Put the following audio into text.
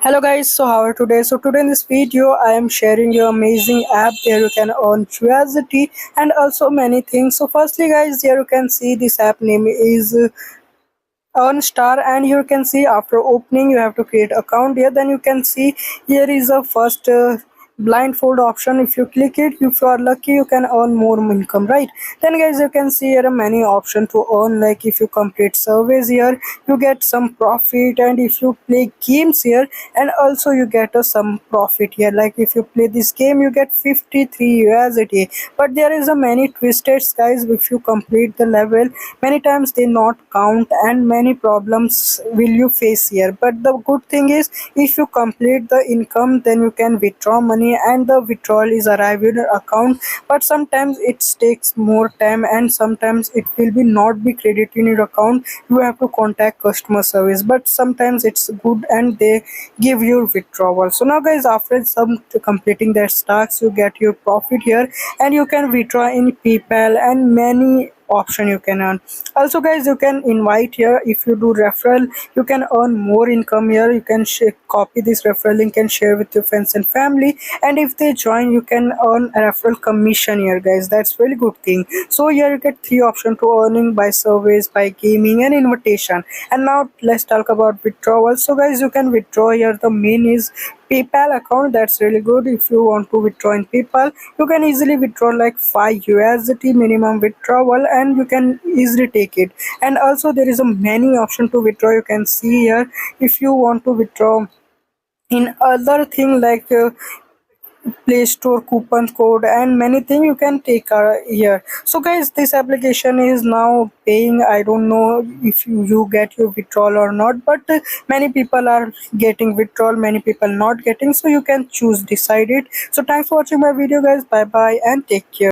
Hello guys, so how are today? So today in this video I am sharing you amazing app. There you can earn curiosity and also many things. So firstly guys, here you can see this app name is Earnstar, and here you can see after opening you have to create account here. Then you can see here is a first blindfold option. If you click it, if you are lucky you can earn more income, right? Then guys, you can see here are many option to earn, like if you complete surveys here you get some profit, and if you play games here and also you get some profit here. Like if you play this game you get 53 USD, but there is a many twisted guys. If you complete the level many times they not count and many problems will you face here. But the good thing is if you complete the income then you can withdraw money and the withdrawal is arrive in your account. But sometimes it takes more time and sometimes it will be not be credited in your account. You have to contact customer service, but sometimes it's good and they give you withdrawal. So now guys, after some completing that stacks you get your profit here, and you can withdraw in PayPal and many option you can earn. Also guys, you can invite here. If you do referral you can earn more income here. You can copy this referral link and share with your friends and family, and if they join you can earn a referral commission here guys. That's really good thing. So here you get three options to earning: by surveys, by gaming, and invitation. And now let's talk about withdrawal. So guys, you can withdraw here. The main is PayPal account. That's really good. If you want to withdraw in PayPal you can easily withdraw like 5 USD minimum withdrawal, and you can easily take it. And also there is a many option to withdraw. You can see here if you want to withdraw in other thing like Play Store coupon code and many things you can take here. So guys, this application is now paying. I don't know if you get your withdrawal or not, but many people are getting withdrawal, many people not getting, so you can choose, decide it. So thanks for watching my video guys. Bye bye and take care.